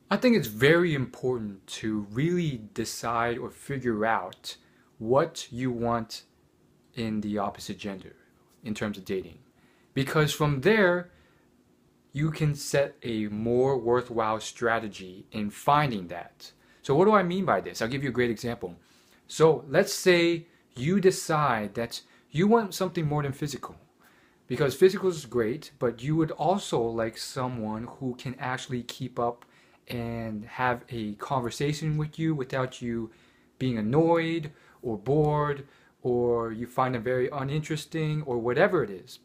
I think it's very important to really decide or figure out what you want in the opposite gender in terms of dating. Because from there, you can set a more worthwhile strategy in finding that. So, what do I mean by this? I'll give you a great example. So, let's say you decide that you want something more than physical. Because physical is great, but you would also like someone who can actually keep up and have a conversation with you without you being annoyed or bored or you find them very uninteresting or whatever it is.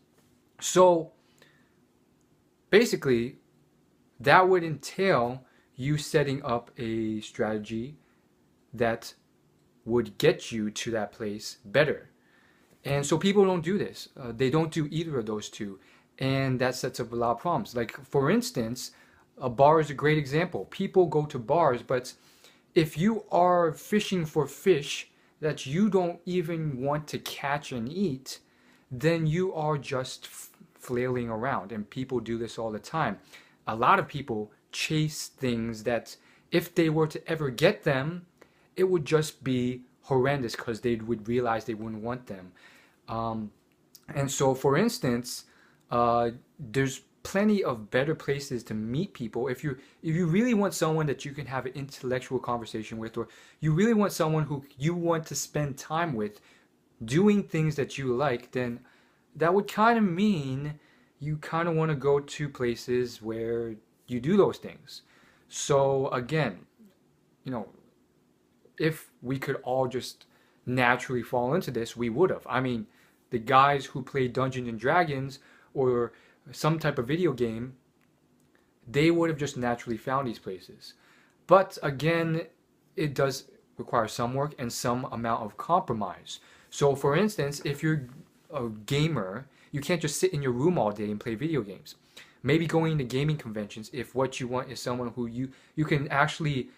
So basically, that would entail you setting up a strategy that would get you to that place better. And so people don't do this. They don't do either of those two. And that sets up a lot of problems. Like, for instance, a bar is a great example. People go to bars, but if you are fishing for fish that you don't even want to catch and eat, then you are just flailing around. And people do this all the time. A lot of people chase things that if they were to ever get them, it would just be horrendous because they would realize they wouldn't want them. Um, and so, for instance, there's plenty of better places to meet people if you really want someone that you can have an intellectual conversation with, or you really want someone who you want to spend time with, doing things that you like, then that would kind of mean you kind of want to go to places where you do those things. So again, you know, if we could all just naturally fall into this, we would have. I mean, the guys who play Dungeons and Dragons or some type of video game, they would have just naturally found these places. But again, it does require some work and some amount of compromise. So, for instance, if you're a gamer, you can't just sit in your room all day and play video games. Maybe going to gaming conventions if what you want is someone who you can actually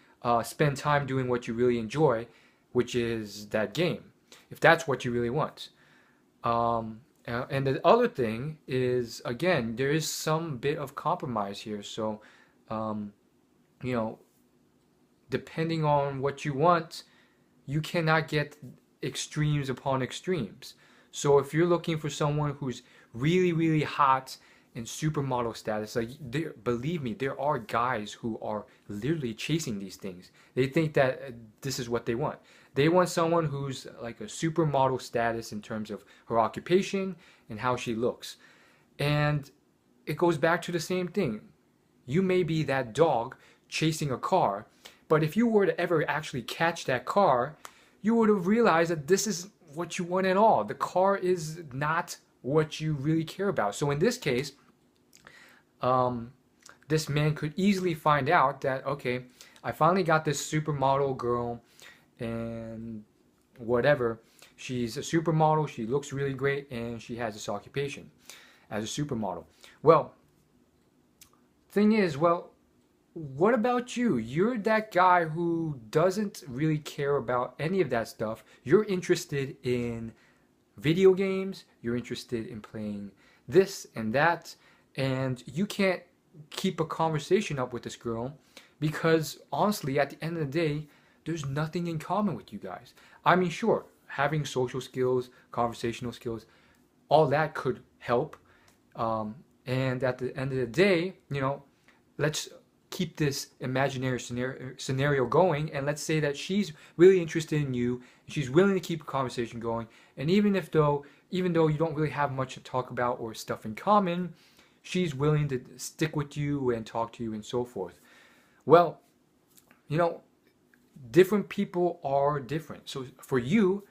spend time doing what you really enjoy, which is that game, if that's what you really want. And the other thing is, again, there is some bit of compromise here. So, um, you know, depending on what you want, you cannot get extremes upon extremes. So if you're looking for someone who's really, really hot and supermodel status, like there, believe me, there are guys who are literally chasing these things. They think that this is what they want. They want someone who's like a supermodel status in terms of her occupation and how she looks. And it goes back to the same thing. You may be that dog chasing a car, but if you were to ever actually catch that car, you would have realized that this is what you want at all. The car is not what you really care about. So in this case, um, this man could easily find out that, okay, I finally got this supermodel girl and whatever. She's a supermodel, she looks really great, and she has this occupation as a supermodel. Well, thing is, well, what about you? You're that guy who doesn't really care about any of that stuff. You're interested in video games, you're interested in playing this and that, and you can't keep a conversation up with this girl because honestly, at the end of the day, there's nothing in common with you guys. I mean, sure, having social skills, conversational skills, all that could help. And at the end of the day, let's keep this imaginary scenario going, and let's say that she's really interested in you, she's willing to keep a conversation going, and even though you don't really have much to talk about or stuff in common, she's willing to stick with you and talk to you and so forth. Well, you know, different people are different. So for you,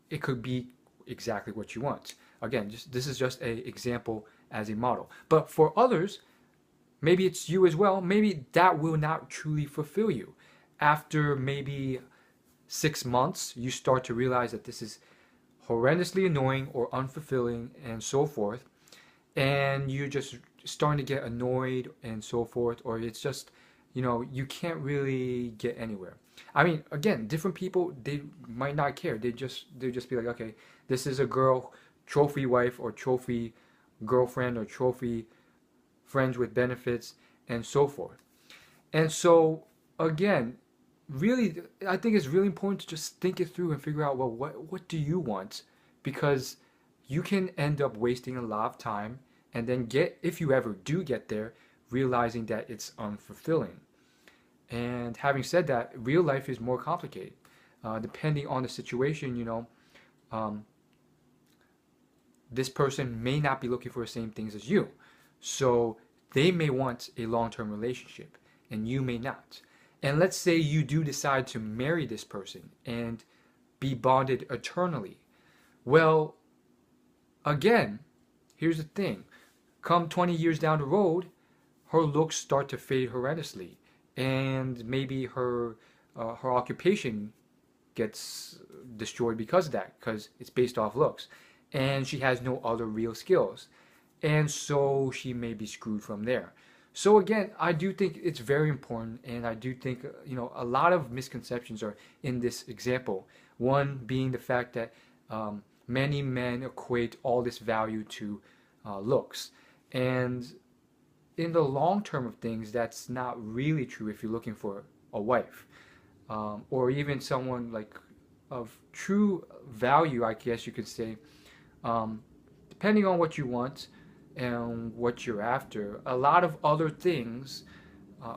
it could be exactly what you want. Again, this is just an example as a model. But for others, maybe it's you as well. Maybe that will not truly fulfill you. After maybe 6 months, you start to realize that this is horrendously annoying or unfulfilling and so forth. And you're just starting to get annoyed and so forth, or it's just, you can't really get anywhere. I mean, again, different people, they might not care. They just be like, okay, this is a girl, trophy wife or trophy girlfriend or trophy friends with benefits and so forth. And so, again, really, I think it's really important to just think it through and figure out, well, what do you want? Because you can end up wasting a lot of time and then get, if you ever do get there, realizing that it's unfulfilling. And having said that, real life is more complicated. Depending on the situation, um, this person may not be looking for the same things as you. So they may want a long-term relationship and you may not. And let's say you do decide to marry this person and be bonded eternally. Well, again, here's the thing. Come 20 years down the road, her looks start to fade horrendously. And maybe her occupation gets destroyed because of that, because it's based off looks. And she has no other real skills. And so she may be screwed from there. So again, I do think it's very important, and I do think a lot of misconceptions are in this example. One being the fact that many men equate all this value to looks, and in the long term of things, that's not really true if you're looking for a wife, or even someone like of true value, I guess you could say. Depending on what you want and what you're after, a lot of other things,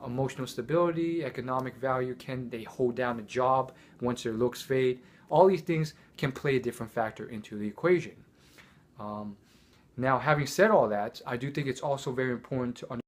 emotional stability, economic value, can they hold down a job once their looks fade? All these things can play a different factor into the equation. Now, having said all that, I do think it's also very important to understand